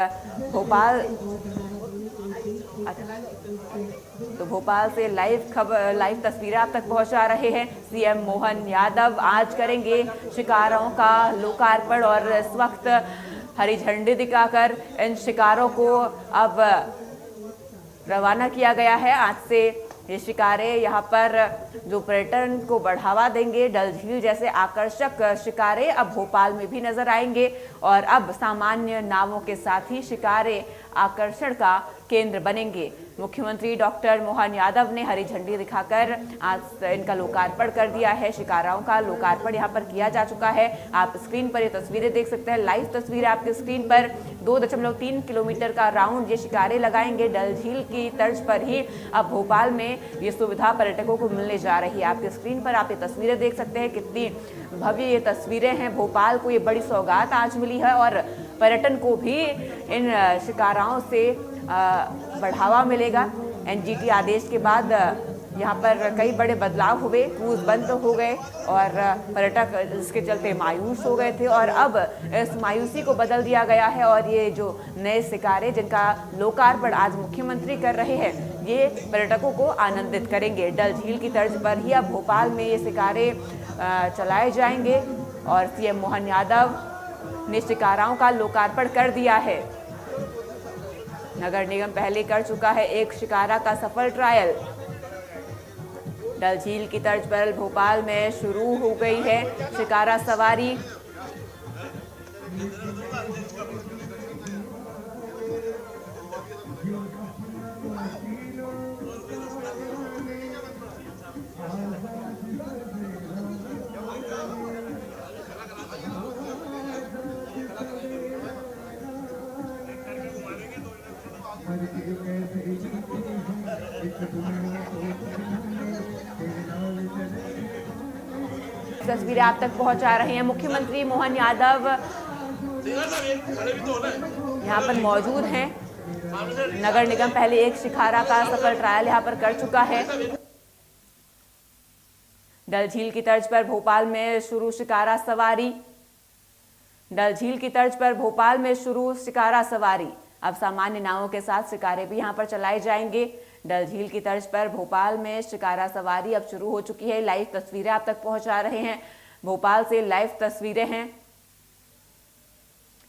भोपाल तो भोपाल से लाइव तस्वीरें आप तक पहुंचा रहे हैं सीएम मोहन यादव। आज करेंगे शिकारों का लोकार्पण और इस वक्त हरी झंडी दिखाकर इन शिकारों को अब रवाना किया गया है। आज से ये शिकारे यहाँ पर जो पर्यटन को बढ़ावा देंगे, डल झील जैसे आकर्षक शिकारे अब भोपाल में भी नजर आएंगे और अब सामान्य नावों के साथ ही शिकारे आकर्षण का केंद्र बनेंगे। मुख्यमंत्री डॉक्टर मोहन यादव ने हरी झंडी दिखाकर आज इनका लोकार्पण कर दिया है। शिकाराओं का लोकार्पण यहाँ पर किया जा चुका है। आप स्क्रीन पर ये तस्वीरें देख सकते हैं, लाइव तस्वीरें आपकी स्क्रीन पर। 2.3 किलोमीटर का राउंड ये शिकारे लगाएंगे डल झील की तर्ज पर ही अब भोपाल में ये सुविधा पर्यटकों को मिलने जा रही है। आपकी स्क्रीन पर आप ये तस्वीरें देख सकते हैं, कितनी भव्य ये तस्वीरें हैं। भोपाल को ये बड़ी सौगात आज मिली है और पर्यटन को भी इन शिकाराओं से बढ़ावा मिलेगा। एनजीटी आदेश के बाद यहाँ पर कई बड़े बदलाव हुए, क्रूज बंद हो गए और पर्यटक इसके चलते मायूस हो गए थे और अब इस मायूसी को बदल दिया गया है और ये जो नए शिकारे जिनका लोकार्पण आज मुख्यमंत्री कर रहे हैं, ये पर्यटकों को आनंदित करेंगे। डल झील की तर्ज पर ही अब भोपाल में ये शिकारे चलाए जाएंगे और सीएम मोहन यादव ने शिकाराओं का लोकार्पण कर दिया है। नगर निगम पहले कर चुका है एक शिकारा का सफल ट्रायल। डल झील की तर्ज पर भोपाल में शुरू हो गई है शिकारा सवारी। तस्वीरें आप तक पहुंचा रहे हैं। मुख्यमंत्री मोहन यादव यहां पर मौजूद हैं। नगर निगम पहले एक शिकारा का सफल ट्रायल यहां पर कर चुका है। डल झील की तर्ज पर भोपाल में शुरू शिकारा सवारी। डल झील की तर्ज पर भोपाल में शुरू शिकारा सवारी। अब सामान्य नावों के साथ शिकारे भी यहां पर चलाए जाएंगे। डल झील की तर्ज पर भोपाल में शिकारा सवारी अब शुरू हो चुकी है। लाइव तस्वीरें आप तक पहुंचा रहे हैं। भोपाल से लाइव तस्वीरें हैं।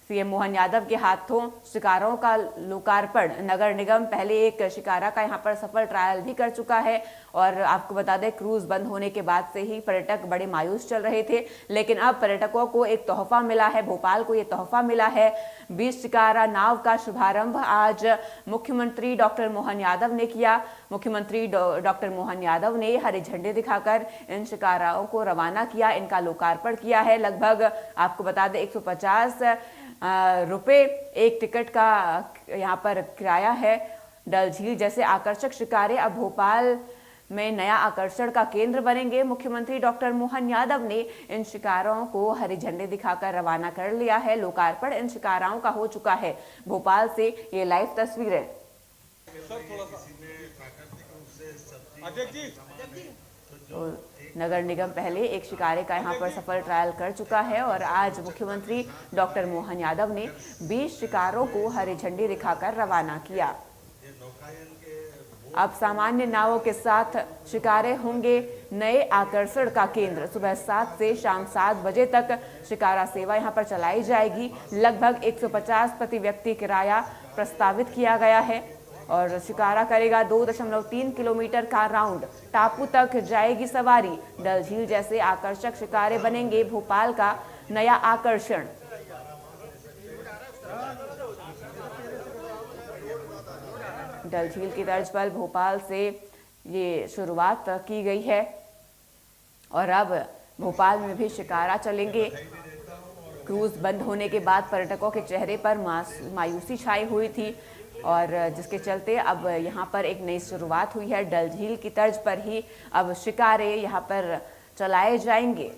सीएम मोहन यादव के हाथों शिकारों का लोकार्पण। नगर निगम पहले एक शिकारा का यहां पर सफल ट्रायल भी कर चुका है और आपको बता दें क्रूज बंद होने के बाद से ही पर्यटक बड़े मायूस चल रहे थे, लेकिन अब पर्यटकों को एक तोहफा मिला है। भोपाल को ये तोहफा मिला है। 20 शिकारा नाव का शुभारंभ आज मुख्यमंत्री डॉक्टर मोहन यादव ने किया। मुख्यमंत्री डॉक्टर मोहन यादव ने हरी झंडी दिखाकर इन शिकाराओं को रवाना किया, इनका लोकार्पण किया है। लगभग आपको बता दें 150 रुपए एक टिकट का यहाँ पर किराया है। डल झील जैसे आकर्षक शिकारे अब भोपाल में नया आकर्षण का केंद्र बनेंगे। मुख्यमंत्री डॉक्टर मोहन यादव ने इन शिकारों को हरी झंडी दिखाकर रवाना कर लिया है। लोकार्पण इन शिकाराओं का हो चुका है। भोपाल से ये लाइव तस्वीरें। तो नगर निगम पहले एक शिकारे का यहाँ पर सफल ट्रायल कर चुका है और आज मुख्यमंत्री डॉक्टर मोहन यादव ने 20 शिकारों को हरी झंडी दिखाकर रवाना किया। अब सामान्य नावों के साथ शिकारे होंगे नए आकर्षण का केंद्र। सुबह 7 से शाम 7 बजे तक शिकारा सेवा यहां पर चलाई जाएगी। लगभग 150 प्रति व्यक्ति किराया प्रस्तावित किया गया है और शिकारा करेगा 2.3 किलोमीटर का राउंड। टापू तक जाएगी सवारी। डल झील जैसे आकर्षक शिकारे बनेंगे भोपाल का नया आकर्षण। डल झील की तर्ज पर भोपाल से ये शुरुआत की गई है और अब भोपाल में भी शिकारा चलेंगे। क्रूज बंद होने के बाद पर्यटकों के चेहरे पर मायूसी छाई हुई थी और जिसके चलते अब यहाँ पर एक नई शुरुआत हुई है। डल झील की तर्ज पर ही अब शिकारे यहाँ पर चलाए जाएंगे।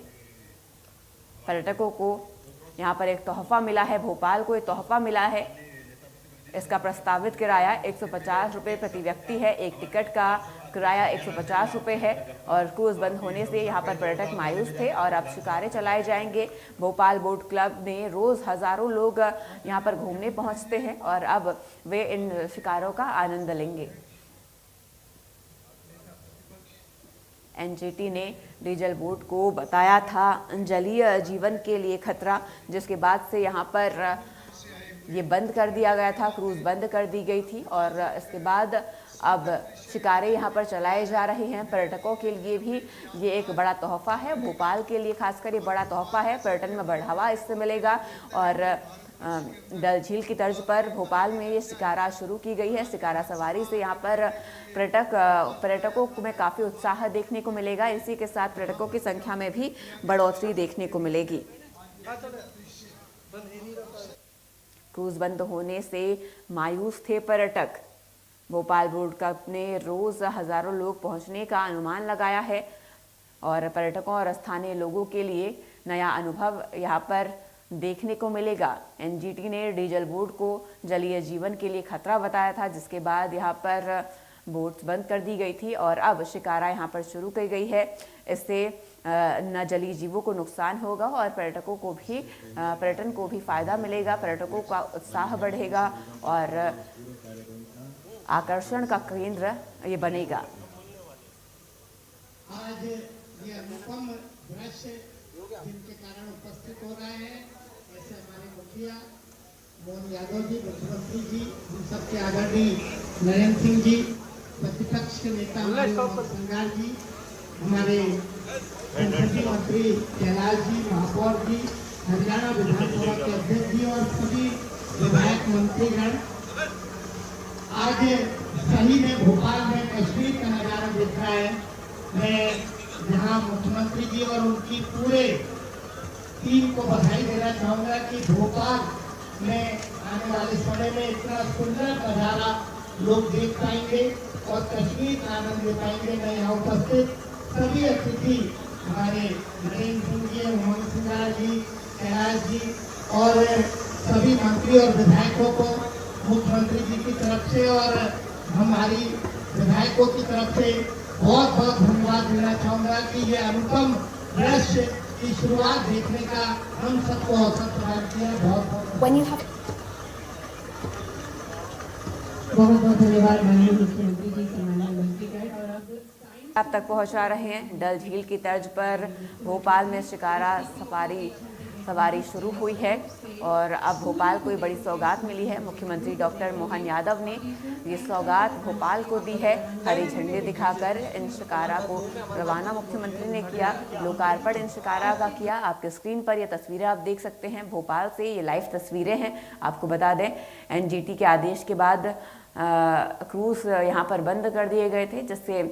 पर्यटकों को यहाँ पर एक तोहफा मिला है। भोपाल को एक तोहफा मिला है। इसका प्रस्तावित किराया 150 रुपये प्रति व्यक्ति है। एक टिकट का किराया 150 रुपये है और क्रूज बंद होने से यहाँ पर पर्यटक मायूस थे और अब शिकारे चलाए जाएंगे। भोपाल बोट क्लब में रोज़ हज़ारों लोग यहाँ पर घूमने पहुँचते हैं और अब वे इन शिकारों का आनंद लेंगे। एनजीटी ने डीजल बोट को बताया था जलीय जीवन के लिए खतरा, जिसके बाद से यहाँ पर ये बंद कर दिया गया था, क्रूज बंद कर दी गई थी और इसके बाद अब शिकारे यहाँ पर चलाए जा रहे हैं। पर्यटकों के लिए भी ये एक बड़ा तोहफा है, भोपाल के लिए खासकर ये बड़ा तोहफा है। पर्यटन में बढ़ावा इससे मिलेगा और डल झील की तर्ज पर भोपाल में ये शिकारा शुरू की गई है। शिकारा सवारी से यहाँ पर पर्यटकों में काफ़ी उत्साह देखने को मिलेगा। इसी के साथ पर्यटकों की संख्या में भी बढ़ोतरी देखने को मिलेगी। क्रूज बंद होने से मायूस थे पर्यटक। भोपाल बोट क्लब ने रोज़ हज़ारों लोग पहुँचने का अनुमान लगाया है और पर्यटकों और स्थानीय लोगों के लिए नया अनुभव यहाँ पर देखने को मिलेगा। एनजीटी ने डीजल बोट को जलीय जीवन के लिए खतरा बताया था, जिसके बाद यहाँ पर बोट्स बंद कर दी गई थी और अब शिकारा यहाँ पर शुरू की गई है। इससे न जलीय जीवों को नुकसान होगा और पर्यटन को भी फायदा मिलेगा, पर्यटकों का उत्साह बढ़ेगा और आकर्षण का केंद्र ये बनेगा। आज ये अनुपम दृश्य जिनके कारण उपस्थित हो रहे हैं, ऐसे हमारे मुखिया मोहन यादव जी, मुख्यमंत्री जी, हम सबके आदरणीय नरेंद्र सिंह जी, प्रतिपक्ष के नेता संगार जी, हमारे संसदीय मंत्री कैलाश जी, महापौर जी, हरियाणा विधानसभा के अध्यक्ष जी और सभी विधायक मंत्रीगण, आज सही में भोपाल में कश्मीर का नजारा दिख रहा है। मैं यहाँ मुख्यमंत्री जी और उनकी पूरे टीम को बधाई देना चाहूँगा कि भोपाल में आने वाले समय में इतना सुंदर नजारा लोग देख पाएंगे और कश्मीर का आनंद ले पाएंगे। मैं यहाँ उपस्थित सभी अतिथि हमारे नरेंद्र सिंह जी, मोहन सिंह जी, कैलाश जी और सभी मंत्री और विधायकों को मुख्यमंत्री जी की तरफ से और हमारी विधायकों की तरफ से बहुत बहुत धन्यवाद देना चाहूँगा कि ये अनुपम दृश्य की शुरुआत देखने का हम सबको अवसर प्रदान किया। बहुत बहुत धन्यवाद माननीय मुख्यमंत्री जी, सम्माननीय मंत्रीगण। और अब आप तक पहुंचा रहे हैं डल झील की तर्ज पर भोपाल में शिकारा सवारी शुरू हुई है और अब भोपाल को बड़ी सौगात मिली है। मुख्यमंत्री डॉक्टर मोहन यादव ने ये सौगात भोपाल को दी है। हरी झंडे दिखाकर इन शिकारा को रवाना मुख्यमंत्री ने किया, लोकार्पण इन शिकारा का किया। आपके स्क्रीन पर ये तस्वीरें आप देख सकते हैं भोपाल से, ये लाइव तस्वीरें हैं। आपको बता दें एनजीटी के आदेश के बाद क्रूज यहाँ पर बंद कर दिए गए थे, जिससे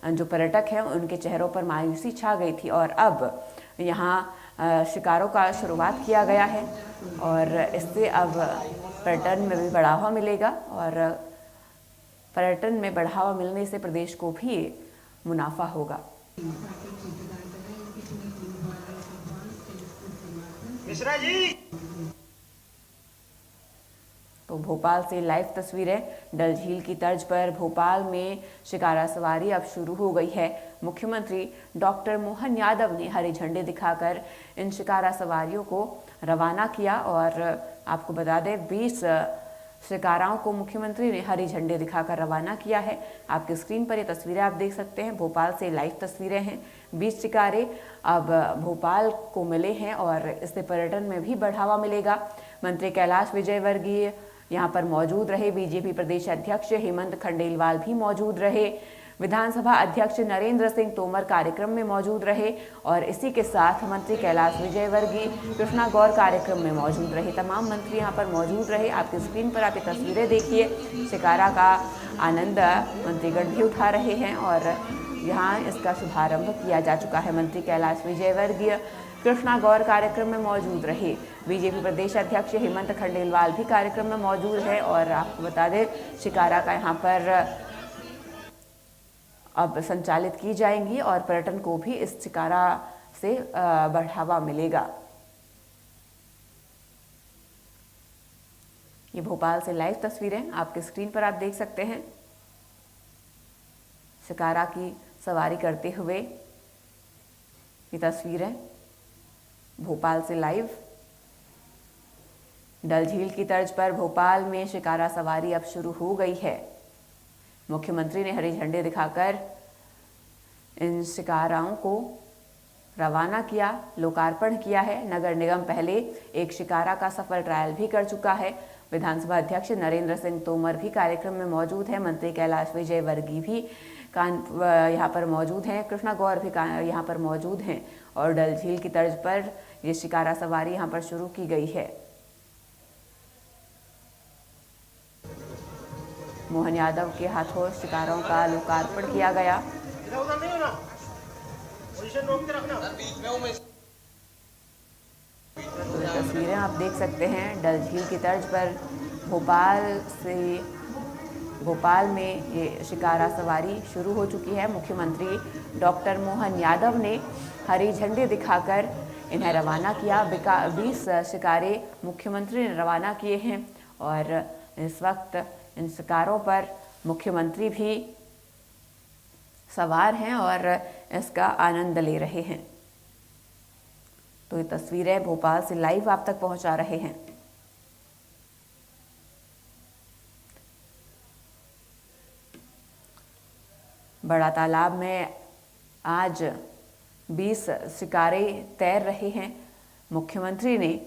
जो पर्यटक हैं उनके चेहरों पर मायूसी छा गई थी और अब यहाँ शिकारों का शुरुआत किया गया है और इससे अब पर्यटन में भी बढ़ावा मिलेगा और पर्यटन में बढ़ावा मिलने से प्रदेश को भी मुनाफा होगा। मिश्रा जी। तो भोपाल से लाइव तस्वीरें डल झील की तर्ज पर भोपाल में शिकारा सवारी अब शुरू हो गई है। मुख्यमंत्री डॉक्टर मोहन यादव ने हरी झंडे दिखाकर इन शिकारा सवारियों को रवाना किया और आपको बता दें 20 शिकाराओं को मुख्यमंत्री ने हरी झंडे दिखाकर रवाना किया है। आपकी स्क्रीन पर ये तस्वीरें आप देख सकते हैं, भोपाल से लाइव तस्वीरें हैं। 20 शिकारे अब भोपाल को मिले हैं और इससे पर्यटन में भी बढ़ावा मिलेगा। मंत्री कैलाश विजयवर्गीय यहाँ पर मौजूद रहे, बीजेपी प्रदेश अध्यक्ष हेमंत खंडेलवाल भी मौजूद रहे, विधानसभा अध्यक्ष नरेंद्र सिंह तोमर कार्यक्रम में मौजूद रहे और इसी के साथ मंत्री कैलाश विजयवर्गीय, कृष्णा गौर कार्यक्रम में मौजूद रहे। तमाम मंत्री यहाँ पर मौजूद रहे। आपकी स्क्रीन पर आप ये तस्वीरें देखिए, शिकारा का आनंद मंत्रीगण भी उठा रहे हैं और यहाँ इसका शुभारंभ किया जा चुका है। मंत्री कैलाश विजयवर्गीय कृष्णा गौर कार्यक्रम में मौजूद रहे, बीजेपी प्रदेश अध्यक्ष हेमंत खंडेलवाल भी कार्यक्रम में मौजूद है और आपको बता दें शिकारा का यहाँ पर अब संचालित की जाएंगी और पर्यटन को भी इस शिकारा से बढ़ावा मिलेगा। ये भोपाल से लाइव तस्वीरें आपके स्क्रीन पर आप देख सकते हैं। शिकारा की सवारी करते हुए। ये तस्वीरें भोपाल से लाइव। डल झील की तर्ज पर भोपाल में शिकारा सवारी अब शुरू हो गई है। मुख्यमंत्री ने हरी झंडी दिखाकर इन शिकाराओं को रवाना किया, लोकार्पण किया है। नगर निगम पहले एक शिकारा का सफल ट्रायल भी कर चुका है। विधानसभा अध्यक्ष नरेंद्र सिंह तोमर भी कार्यक्रम में मौजूद हैं। मंत्री कैलाश विजयवर्गीय भी यहाँ पर मौजूद हैं। कृष्णा गौर भी यहाँ पर मौजूद हैं और डल झील की तर्ज पर ये शिकारा सवारी यहाँ पर शुरू की गई है। मोहन यादव के हाथों शिकारों का लोकार्पण किया गया। तो ये तस्वीरें आप देख सकते हैं डल झील की तर्ज पर भोपाल में ये शिकारा सवारी शुरू हो चुकी है। मुख्यमंत्री डॉक्टर मोहन यादव ने हरी झंडी दिखाकर इन्हें रवाना किया। 20 शिकारे मुख्यमंत्री ने रवाना किए हैं और इस वक्त इन शिकारों पर मुख्यमंत्री भी सवार हैं और इसका आनंद ले रहे हैं। तो ये तस्वीरें भोपाल से लाइव आप तक पहुंचा रहे हैं। बड़ा तालाब में आज 20 शिकारे तैर रहे हैं। मुख्यमंत्री ने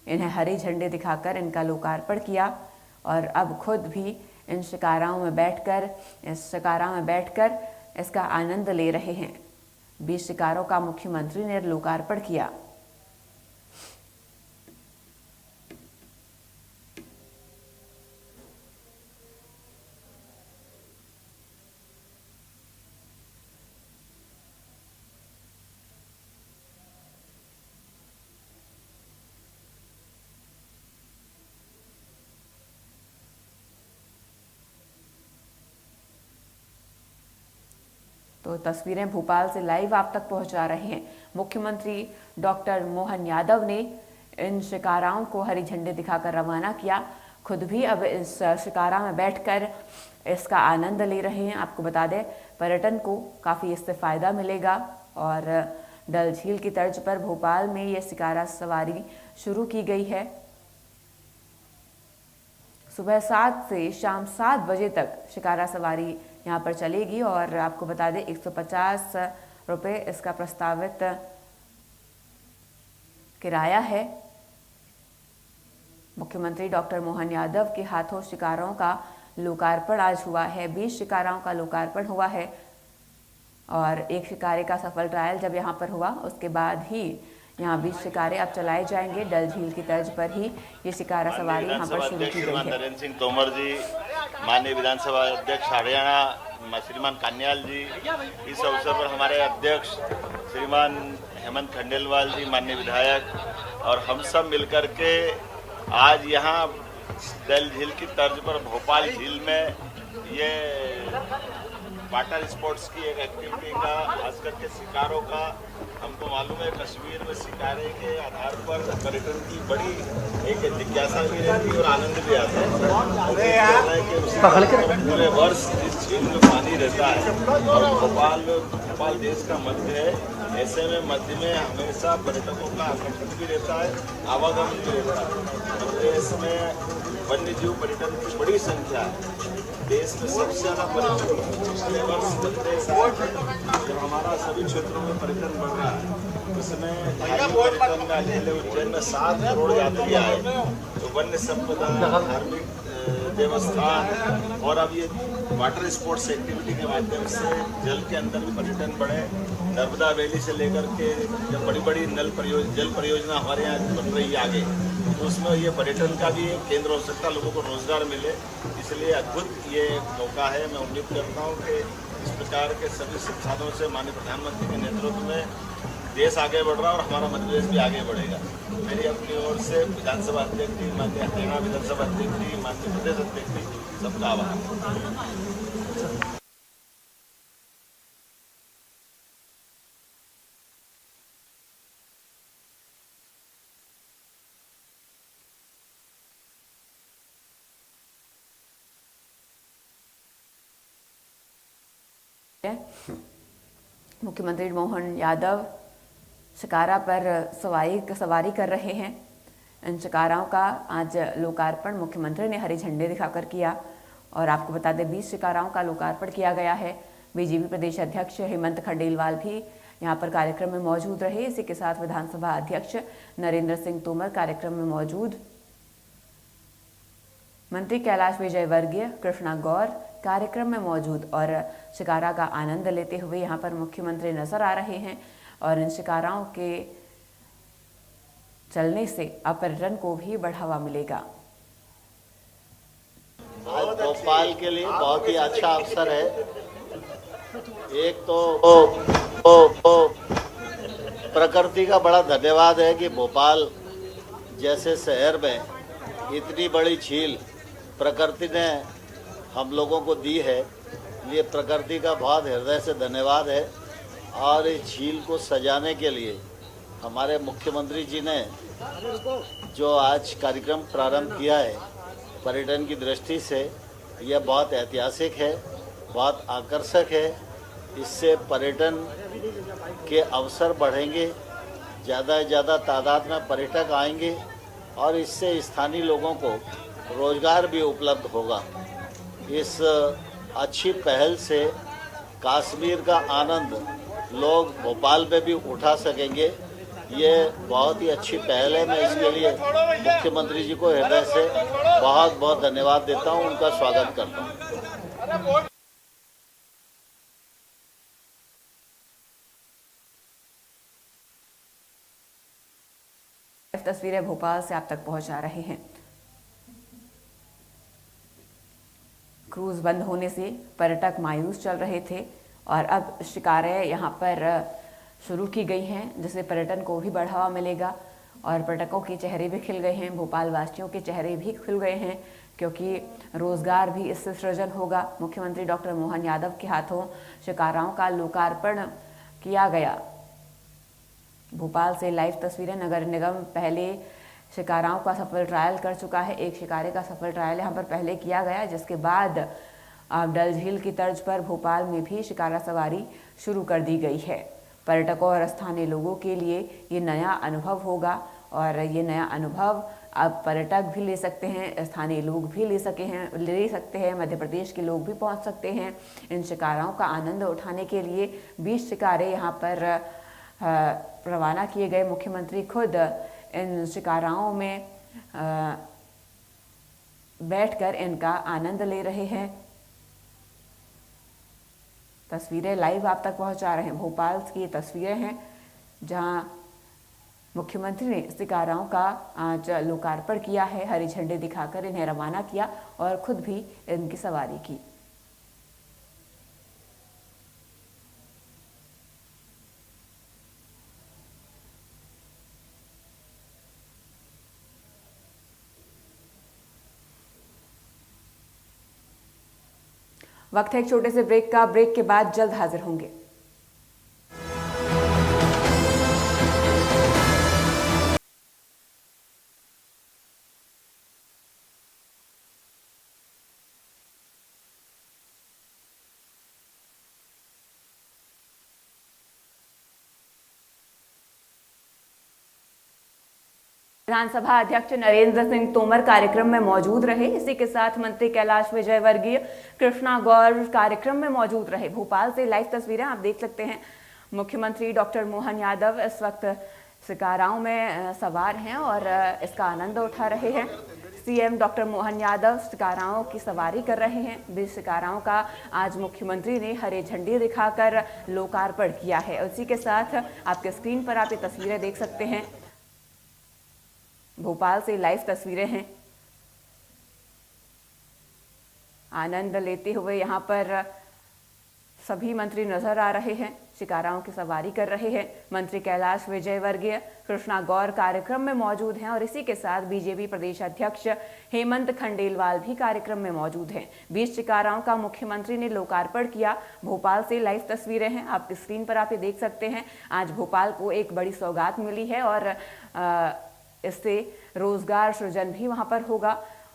इन्हें हरी झंडी दिखाकर इनका लोकार्पण किया और अब खुद भी इन शिकाराओं में बैठकर इसका आनंद ले रहे हैं। 20 शिकारों का मुख्यमंत्री ने लोकार्पण किया। तो तस्वीरें भोपाल से लाइव आप तक पहुंचा रहे हैं। मुख्यमंत्री डॉक्टर मोहन यादव ने इन शिकाराओं को हरी झंडी दिखाकर रवाना किया। खुद भी अब इस शिकारा में बैठकर इसका आनंद ले रहे हैं। आपको बता दें, पर्यटन को काफ़ी इससे फ़ायदा मिलेगा और डल झील की तर्ज पर भोपाल में ये शिकारा सवारी शुरू की गई है। सुबह 7 से शाम 7 बजे तक शिकारा सवारी यहाँ पर चलेगी और आपको बता दें 150 रुपये इसका प्रस्तावित किराया है। मुख्यमंत्री डॉक्टर मोहन यादव के हाथों शिकारों का लोकार्पण आज हुआ है। 20 शिकारों का लोकार्पण हुआ है और एक शिकारे का सफल ट्रायल जब यहाँ पर हुआ उसके बाद ही यहाँ 20 शिकारे अब चलाए जाएंगे। डल झील की तर्ज पर ही ये शिकारा सवारी यहाँ पर शुरू की गई है। नरेंद्र सिंह तोमर जी, माननीय विधानसभा अध्यक्ष हरियाणा श्रीमान कान्याल जी, इस अवसर पर हमारे अध्यक्ष श्रीमान हेमंत खंडेलवाल जी, माननीय विधायक, और हम सब मिलकर के आज यहाँ डल झील की तर्ज पर भोपाल झील में ये वाटर स्पोर्ट्स की एक एक्टिविटी का, खास करके शिकारों का, हमको मालूम है कश्मीर में शिकारे के आधार पर पर्यटन की बड़ी एक जिज्ञासा भी रहती है और आनंद भी आता है कि पूरे वर्ष जिस झील में पानी रहता है और भोपाल देश का मध्य है, ऐसे में मध्य में हमेशा पर्यटकों का आकर्षण भी रहता है, आवागमन भी रहता है। प्रदेश में वन्य जीव पर्यटन की बड़ी संख्या है। देश में सबसे ज़्यादा पर्यटन पिछले वर्ष बनते साल जब हमारा सभी क्षेत्रों में पर्यटन बढ़ रहा है, उसमें पर्यटन का जिले उज्जैन में 7 करोड़ यात्री आए। तो वन्य संपदा, धार्मिक देवस्थान और अब ये वाटर स्पोर्ट्स एक्टिविटी के माध्यम से जल के अंदर भी पर्यटन बढ़े। नर्मदा वैली से लेकर के जब बड़ी बड़ी जल परियोजना हमारे यहाँ बन रही है आगे, तो उसमें ये पर्यटन का भी एक केंद्र हो सकता है, लोगों को रोजगार मिले। इसलिए अद्भुत ये मौका है। मैं उम्मीद करता हूँ कि इस प्रकार के सभी संसाधनों से माननीय प्रधानमंत्री के नेतृत्व में देश आगे बढ़ रहा है और हमारा मध्य प्रदेश भी आगे बढ़ेगा। मेरी अपनी ओर से विधानसभा अध्यक्ष जी, माननीय हरियाणा विधानसभा अध्यक्ष जी, माननीय प्रदेश अध्यक्ष जी, सबका आभार। मुख्यमंत्री मोहन यादव शिकारा पर सवारी कर रहे हैं। इन शिकाराओं का आज लोकार्पण मुख्यमंत्री ने हरी झंडे दिखाकर किया और आपको बता दें 20 शिकाराओं का लोकार्पण किया गया है। बीजेपी प्रदेश अध्यक्ष हेमंत खंडेलवाल भी यहां पर कार्यक्रम में मौजूद रहे। इसी के साथ विधानसभा अध्यक्ष नरेंद्र सिंह तोमर कार्यक्रम में मौजूद, मंत्री कैलाश विजयवर्गीय, कृष्णा गौर कार्यक्रम में मौजूद और शिकारा का आनंद लेते हुए यहां पर मुख्यमंत्री नजर आ रहे हैं। और इन शिकाराओं के चलने से अब पर्यटन को भी बढ़ावा मिलेगा। आज भोपाल के लिए बहुत ही अच्छा अवसर है। एक तो प्रकृति का बड़ा धन्यवाद है कि भोपाल जैसे शहर में इतनी बड़ी झील प्रकृति ने हम लोगों को दी है। ये प्रकृति का बहुत हृदय से धन्यवाद है। और इस झील को सजाने के लिए हमारे मुख्यमंत्री जी ने जो आज कार्यक्रम प्रारंभ किया है पर्यटन की दृष्टि से, यह बहुत ऐतिहासिक है, बहुत आकर्षक है। इससे पर्यटन के अवसर बढ़ेंगे, ज़्यादा से ज़्यादा तादाद में पर्यटक आएंगे और इससे स्थानीय लोगों को रोज़गार भी उपलब्ध होगा। इस अच्छी पहल से कश्मीर का आनंद लोग भोपाल में भी उठा सकेंगे। ये बहुत ही अच्छी पहल है। मैं इसके लिए मुख्यमंत्री जी को हृदय से बहुत बहुत धन्यवाद देता हूँ, उनका स्वागत करता हूँ। तस्वीरें भोपाल से आप तक पहुंचा रहे हैं। क्रूज बंद होने से पर्यटक मायूस चल रहे थे और अब शिकारें यहां पर शुरू की गई हैं, जिससे पर्यटन को भी बढ़ावा मिलेगा और पर्यटकों के चेहरे भी खिल गए हैं, भोपाल वासियों के चेहरे भी खिल गए हैं, क्योंकि रोजगार भी इससे सृजन होगा। मुख्यमंत्री डॉक्टर मोहन यादव के हाथों शिकाराओं का लोकार्पण किया गया। भोपाल से लाइव तस्वीरें। नगर निगम पहले शिकाराओं का सफल ट्रायल कर चुका है। एक शिकारे का सफल ट्रायल यहाँ पर पहले किया गया, जिसके बाद डल झील की तर्ज पर भोपाल में भी शिकारा सवारी शुरू कर दी गई है। पर्यटकों और स्थानीय लोगों के लिए ये नया अनुभव होगा और ये नया अनुभव अब पर्यटक भी ले सकते हैं, स्थानीय लोग भी ले सकते हैं, मध्य प्रदेश के लोग भी पहुंच सकते हैं। इन शिकाराओं का आनंद उठाने के लिए 20 शिकारे यहाँ पर रवाना किए गए। मुख्यमंत्री खुद इन शिकाराओं में बैठकर इनका आनंद ले रहे हैं। तस्वीरें लाइव आप तक पहुंचा रहे हैं। भोपाल की तस्वीरें हैं जहां मुख्यमंत्री ने शिकाराओं का आज लोकार्पण किया है, हरी झंडे दिखाकर इन्हें रवाना किया और खुद भी इनकी सवारी की। वक्त है एक छोटे से ब्रेक का। ब्रेक के बाद जल्द हाजिर होंगे। विधानसभा अध्यक्ष नरेंद्र सिंह तोमर कार्यक्रम में मौजूद रहे। इसी के साथ मंत्री कैलाश विजयवर्गीय, कृष्णा गौर कार्यक्रम में मौजूद रहे। भोपाल से लाइव तस्वीरें आप देख सकते हैं। मुख्यमंत्री डॉक्टर मोहन यादव इस वक्त शिकाराओं में सवार हैं और इसका आनंद उठा रहे हैं। सीएम डॉक्टर मोहन यादव शिकाराओं की सवारी कर रहे हैं। 20 शिकाराओं का आज मुख्यमंत्री ने हरे झंडे दिखाकर लोकार्पण किया है। उसी के साथ आपके स्क्रीन पर आप ये तस्वीरें देख सकते हैं। भोपाल से लाइव तस्वीरें हैं। आनंद लेते हुए यहाँ पर सभी मंत्री नजर आ रहे हैं, शिकाराओं की सवारी कर रहे हैं। मंत्री कैलाश विजयवर्गीय, कृष्णा गौर कार्यक्रम में मौजूद हैं और इसी के साथ बीजेपी प्रदेश अध्यक्ष हेमंत खंडेलवाल भी कार्यक्रम में मौजूद हैं। 20 शिकाराओं का मुख्यमंत्री ने लोकार्पण किया। भोपाल से लाइव तस्वीरें हैं, आप स्क्रीन पर आप ये देख सकते हैं। आज भोपाल को एक बड़ी सौगात मिली है और इससे रोजगार सृजन भी वहां पर होगा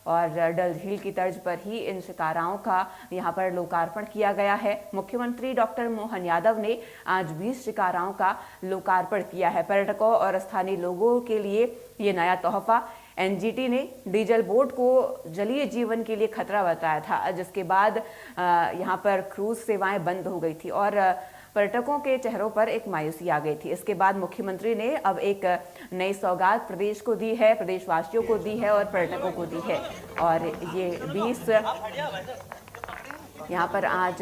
और डल झील की तर्ज पर ही इन शिकाराओं का यहाँ पर लोकार्पण किया गया है। मुख्यमंत्री डॉक्टर मोहन यादव ने आज 20 शिकाराओं का लोकार्पण किया है। पर्यटकों और स्थानीय लोगों के लिए ये नया तोहफा। एनजीटी ने डीजल बोट को जलीय जीवन के लिए खतरा बताया था, जिसके बाद यहाँ पर क्रूज सेवाएं बंद हो गई थी और पर्यटकों के चेहरों पर एक मायूसी आ गई थी। इसके बाद मुख्यमंत्री ने अब एक नई सौगात प्रदेश को दी है, प्रदेशवासियों को दी है और पर्यटकों को दी है। और ये 20 यहाँ पर आज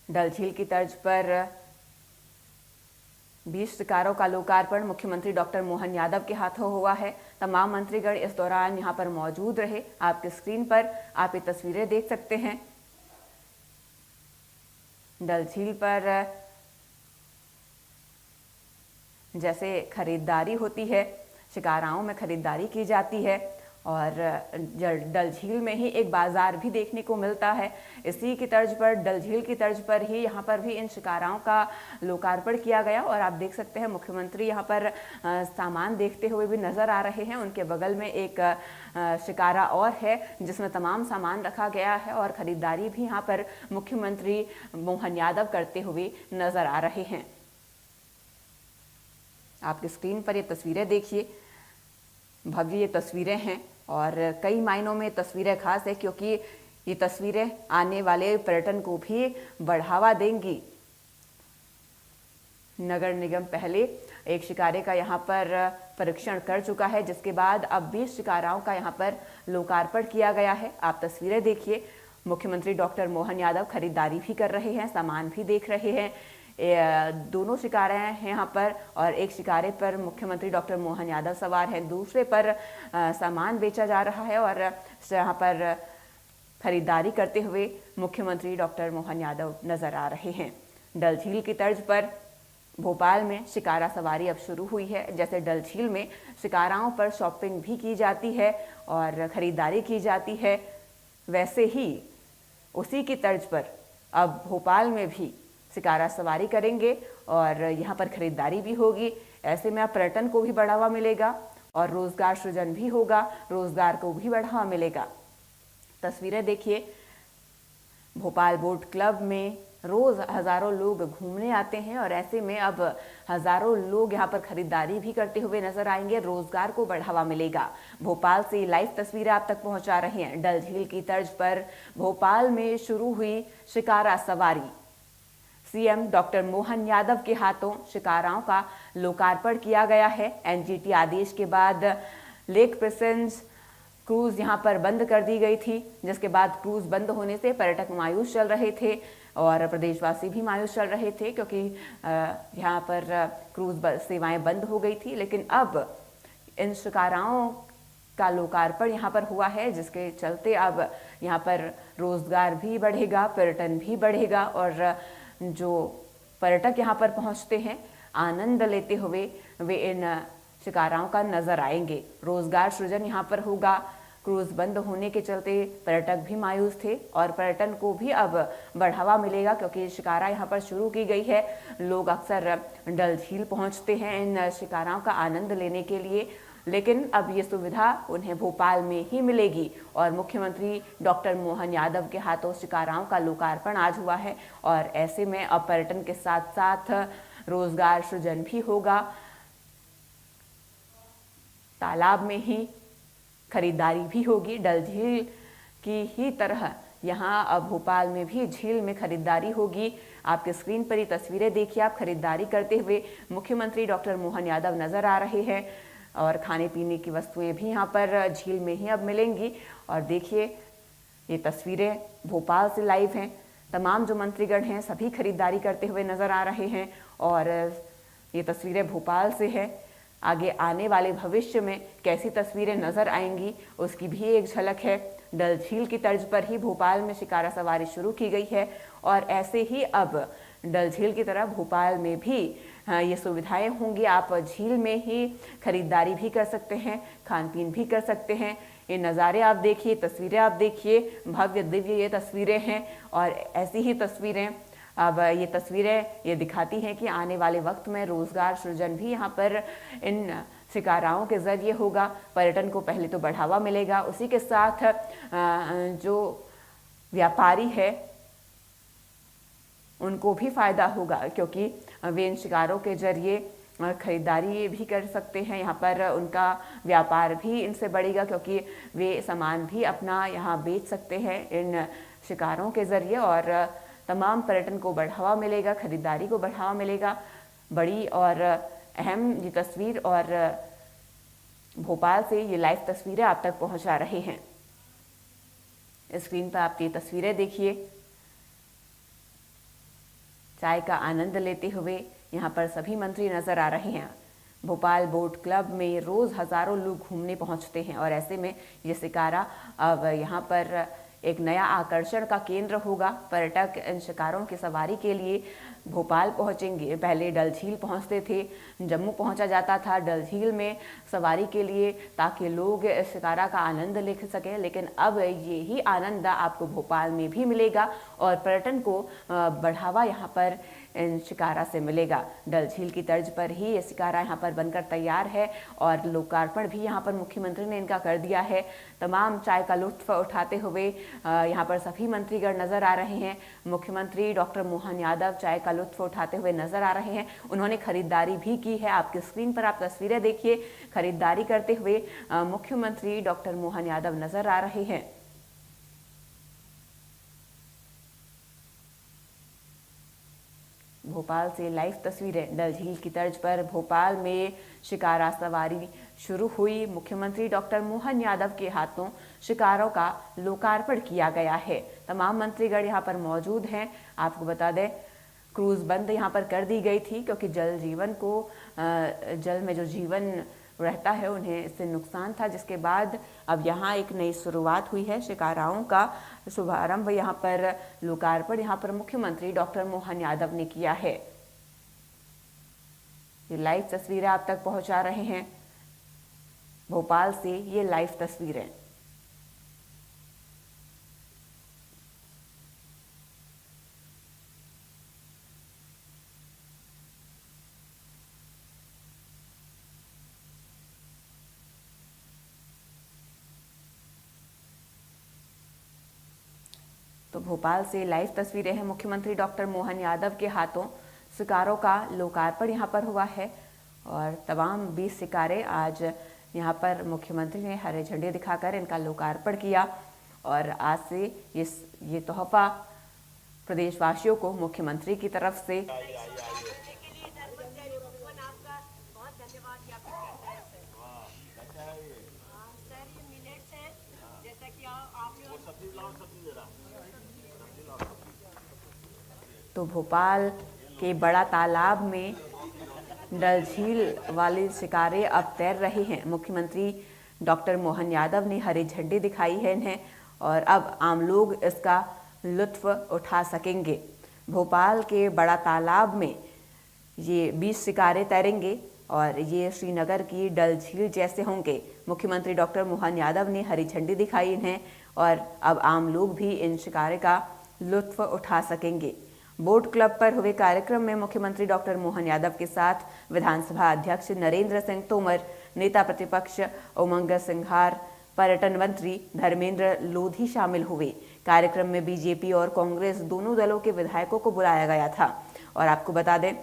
डल झील की तर्ज पर 20 शिकारों का लोकार्पण मुख्यमंत्री डॉक्टर मोहन यादव के हाथों हुआ है। तमाम मंत्रीगण इस दौरान यहाँ पर मौजूद रहे। आपके स्क्रीन पर आप ये तस्वीरें देख सकते हैं। डल झील पर जैसे खरीदारी होती है, शिकाराओं में खरीदारी की जाती है और डल झील में ही एक बाजार भी देखने को मिलता है। इसी की तर्ज पर, डल झील की तर्ज पर ही यहाँ पर भी इन शिकाराओं का लोकार्पण किया गया और आप देख सकते हैं मुख्यमंत्री यहाँ पर सामान देखते हुए भी नजर आ रहे हैं। उनके बगल में एक शिकारा और है जिसमें तमाम सामान रखा गया है और खरीदारी भी यहाँ पर मुख्यमंत्री मोहन यादव करते हुए नजर आ रहे हैं। आपकी स्क्रीन पर ये तस्वीरें देखिए, भव्य ये तस्वीरें हैं और कई मायनों में तस्वीरें खास है क्योंकि ये तस्वीरें आने वाले पर्यटन को भी बढ़ावा देंगी। नगर निगम पहले एक शिकारे का यहाँ पर परीक्षण कर चुका है, जिसके बाद अब 20 शिकाराओं का यहाँ पर लोकार्पण किया गया है। आप तस्वीरें देखिए, मुख्यमंत्री डॉक्टर मोहन यादव खरीदारी भी कर रहे हैं, सामान भी देख रहे हैं। दोनों शिकारे हैं यहाँ पर और एक शिकारे पर मुख्यमंत्री डॉक्टर मोहन यादव सवार हैं, दूसरे पर सामान बेचा जा रहा है और यहाँ पर खरीदारी करते हुए मुख्यमंत्री डॉक्टर मोहन यादव नजर आ रहे हैं। डल झील की तर्ज पर भोपाल में शिकारा सवारी अब शुरू हुई है। जैसे डल झील में शिकाराओं पर शॉपिंग भी की जाती है और खरीदारी की जाती है, वैसे ही उसी की तर्ज पर अब भोपाल में भी शिकारा सवारी करेंगे और यहाँ पर खरीदारी भी होगी। ऐसे में अब पर्यटन को भी बढ़ावा मिलेगा और रोजगार सृजन भी होगा, रोजगार को भी बढ़ावा मिलेगा। तस्वीरें देखिए, भोपाल बोट क्लब में रोज हजारों लोग घूमने आते हैं और ऐसे में अब हजारों लोग यहाँ पर खरीदारी भी करते हुए नजर आएंगे, रोजगार को बढ़ावा मिलेगा। भोपाल से लाइव तस्वीरें आप तक पहुंचा रहे हैं। डल झील की तर्ज पर भोपाल में शुरू हुई शिकारा सवारी। सीएम डॉक्टर मोहन यादव के हाथों शिकाराओं का लोकार्पण किया गया है। एनजीटी आदेश के बाद लेक प्रेजेंस क्रूज यहाँ पर बंद कर दी गई थी, जिसके बाद क्रूज बंद होने से पर्यटक मायूस चल रहे थे और प्रदेशवासी भी मायूस चल रहे थे क्योंकि यहाँ पर क्रूज सेवाएं बंद हो गई थी। लेकिन अब इन शिकाराओं का लोकार्पण यहाँ पर हुआ है, जिसके चलते अब यहाँ पर रोजगार भी बढ़ेगा, पर्यटन भी बढ़ेगा और जो पर्यटक यहाँ पर पहुँचते हैं आनंद लेते हुए वे इन शिकाराओं का नजर आएंगे। रोजगार सृजन यहाँ पर होगा। क्रूज बंद होने के चलते पर्यटक भी मायूस थे और पर्यटन को भी अब बढ़ावा मिलेगा क्योंकि शिकारा यहाँ पर शुरू की गई है। लोग अक्सर डल झील पहुँचते हैं इन शिकाराओं का आनंद लेने के लिए, लेकिन अब ये सुविधा उन्हें भोपाल में ही मिलेगी और मुख्यमंत्री डॉक्टर मोहन यादव के हाथों शिकाराओं का लोकार्पण आज हुआ है और ऐसे में अब पर्यटन के साथ साथ रोजगार सृजन भी होगा। तालाब में ही खरीदारी भी होगी। डल झील की ही तरह यहाँ अब भोपाल में भी झील में खरीदारी होगी। आपके स्क्रीन पर ये तस्वीरें देखिए, आप खरीदारी करते हुए मुख्यमंत्री डॉक्टर मोहन यादव नजर आ रहे हैं और खाने पीने की वस्तुएं भी यहाँ पर झील में ही अब मिलेंगी। और देखिए, ये तस्वीरें भोपाल से लाइव हैं। तमाम जो मंत्रीगण हैं सभी खरीदारी करते हुए नजर आ रहे हैं और ये तस्वीरें भोपाल से है। आगे आने वाले भविष्य में कैसी तस्वीरें नजर आएंगी उसकी भी एक झलक है। डल झील की तर्ज पर ही भोपाल में शिकारा सवारी शुरू की गई है और ऐसे ही अब डल झील की तरह भोपाल में भी ये सुविधाएं होंगी। आप झील में ही खरीदारी भी कर सकते हैं, खान पीन भी कर सकते हैं। ये नज़ारे आप देखिए, तस्वीरें आप देखिए, भव्य दिव्य ये तस्वीरें हैं और ऐसी ही तस्वीरें अब ये तस्वीरें ये दिखाती हैं कि आने वाले वक्त में रोजगार सृजन भी यहाँ पर इन शिकाराओं के जरिए होगा। पर्यटन को पहले तो बढ़ावा मिलेगा, उसी के साथ जो व्यापारी है उनको भी फायदा होगा, क्योंकि वे इन शिकारों के जरिए खरीदारी भी कर सकते हैं। यहाँ पर उनका व्यापार भी इनसे बढ़ेगा, क्योंकि वे सामान भी अपना यहाँ बेच सकते हैं इन शिकारों के जरिए, और तमाम पर्यटन को बढ़ावा मिलेगा, खरीदारी को बढ़ावा मिलेगा। बड़ी और अहम ये तस्वीर, और भोपाल से ये लाइव तस्वीरें आप तक पहुंचा रहे हैं। स्क्रीन पर आप ये तस्वीरें देखिए, चाय का आनंद लेते हुए यहाँ पर सभी मंत्री नजर आ रहे हैं। भोपाल बोट क्लब में रोज हजारों लोग घूमने पहुंचते हैं, और ऐसे में ये शिकारा अब यहाँ पर एक नया आकर्षण का केंद्र होगा। पर्यटक इन शिकारों की सवारी के लिए भोपाल पहुंचेंगे। पहले डल झील पहुंचते थे, जम्मू पहुंचा जाता था डल झील में सवारी के लिए, ताकि लोग इस शिकारा का आनंद ले सकें, लेकिन अब यही आनंद आपको भोपाल में भी मिलेगा, और पर्यटन को बढ़ावा यहाँ पर इन शिकारा से मिलेगा। डल झील की तर्ज पर ही ये शिकारा यहाँ पर बनकर तैयार है, और लोकार्पण भी यहाँ पर मुख्यमंत्री ने इनका कर दिया है। तमाम चाय का लुत्फ उठाते हुए यहाँ पर सभी मंत्रीगण नजर आ रहे हैं। मुख्यमंत्री डॉक्टर मोहन यादव चाय का लुत्फ उठाते हुए नजर आ रहे हैं। उन्होंने खरीदारी भी की है, आपकी स्क्रीन पर आप तस्वीरें देखिए। खरीदारी करते हुए मुख्यमंत्री डॉक्टर मोहन यादव नजर आ रहे हैं। भोपाल से लाइव तस्वीरें। डल झील की तर्ज पर भोपाल में शिकारा सवारी शुरू हुई। मुख्यमंत्री डॉक्टर मोहन यादव के हाथों शिकारों का लोकार्पण किया गया है। तमाम मंत्रीगण यहाँ पर मौजूद हैं। आपको बता दें, क्रूज बंद यहाँ पर कर दी गई थी, क्योंकि जल में जो जीवन रहता है उन्हें इससे नुकसान था, जिसके बाद अब यहाँ एक नई शुरुआत हुई है। शिकाराओं का शुभारंभ यहाँ पर, लोकार्पण यहाँ पर मुख्यमंत्री डॉक्टर मोहन यादव ने किया है। ये लाइव तस्वीरें आप तक पहुंचा रहे हैं भोपाल से, ये लाइव तस्वीरें। तो भोपाल से लाइव तस्वीरें हैं। मुख्यमंत्री डॉक्टर मोहन यादव के हाथों शिकारों का लोकार्पण यहाँ पर हुआ है, और तमाम 20 शिकारे आज यहाँ पर मुख्यमंत्री ने हरे झंडे दिखाकर इनका लोकार्पण किया। और आज से ये तोहफा प्रदेशवासियों को मुख्यमंत्री की तरफ से तो भोपाल के बड़ा तालाब में डल झील वाले शिकारे अब तैर रहे हैं। मुख्यमंत्री डॉक्टर मोहन यादव ने हरी झंडी दिखाई है इन्हें, और अब आम लोग इसका लुत्फ उठा सकेंगे। भोपाल के बड़ा तालाब में ये 20 शिकारे तैरेंगे, और ये श्रीनगर की डल झील जैसे होंगे। मुख्यमंत्री डॉक्टर मोहन यादव ने हरी झंडी दिखाई इन्हें, और अब आम लोग भी इन शिकारे का लुत्फ उठा सकेंगे। बोट क्लब पर हुए कार्यक्रम में मुख्यमंत्री डॉक्टर मोहन यादव के साथ विधानसभा अध्यक्ष नरेंद्र सिंह तोमर, नेता प्रतिपक्ष उमंग सिंघार, पर्यटन मंत्री धर्मेंद्र लोधी शामिल हुए। कार्यक्रम में बीजेपी और कांग्रेस दोनों दलों के विधायकों को बुलाया गया था। और आपको बता दें,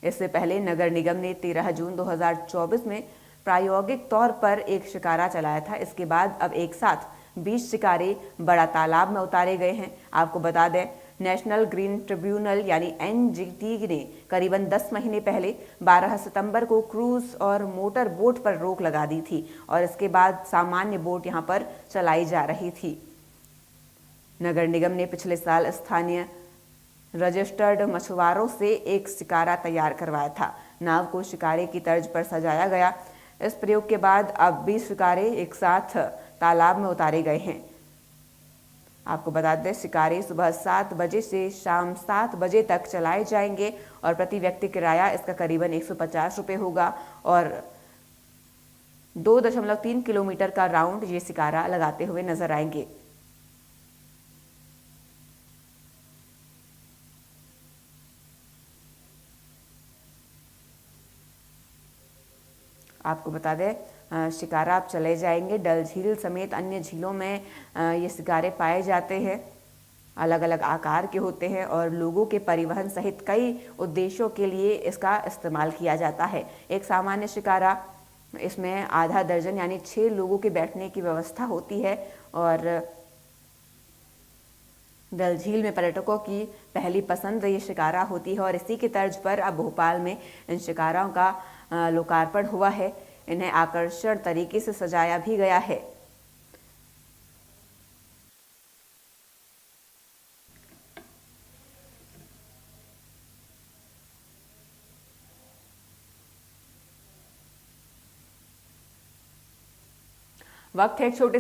इससे पहले नगर निगम ने 13 जून 2024 में प्रायोगिक तौर पर एक शिकारा चलाया था। इसके बाद अब एक साथ 20 शिकारे बड़ा तालाब में उतारे गए हैं। आपको बता दें, नेशनल ग्रीन ट्रिब्यूनल यानी एनजीटी ने करीबन 10 महीने पहले 12 सितंबर को क्रूज और मोटर बोट पर रोक लगा दी थी, और इसके बाद सामान्य बोट यहां पर चलाई जा रही थी। नगर निगम ने पिछले साल स्थानीय रजिस्टर्ड मछुआरों से एक शिकारा तैयार करवाया था। नाव को शिकारे की तर्ज पर सजाया गया। इस प्रयोग के बाद अब 20 शिकारे एक साथ तालाब में उतारे गए हैं। आपको बता दें, शिकारे सुबह 7 बजे से शाम 7 बजे तक चलाए जाएंगे, और प्रति व्यक्ति किराया इसका करीबन 150 रुपये होगा, और 2.3 किलोमीटर का राउंड ये शिकारा लगाते हुए नजर आएंगे। आपको बता दें शिकारा अब चले जाएंगे। डल झील समेत अन्य झीलों में ये शिकारे पाए जाते हैं, अलग अलग आकार के होते हैं और लोगों के परिवहन सहित कई उद्देश्यों के लिए इसका इस्तेमाल किया जाता है। एक सामान्य शिकारा, इसमें आधा दर्जन यानी 6 लोगों के बैठने की व्यवस्था होती है और डल झील में पर्यटकों की पहली पसंद ये शिकारा होती है और इसी की तर्ज पर अब भोपाल में इन शिकाराओं का लोकार्पण हुआ है। इन्हें आकर्षण तरीके से सजाया भी गया है। वक्त है एक छोटे से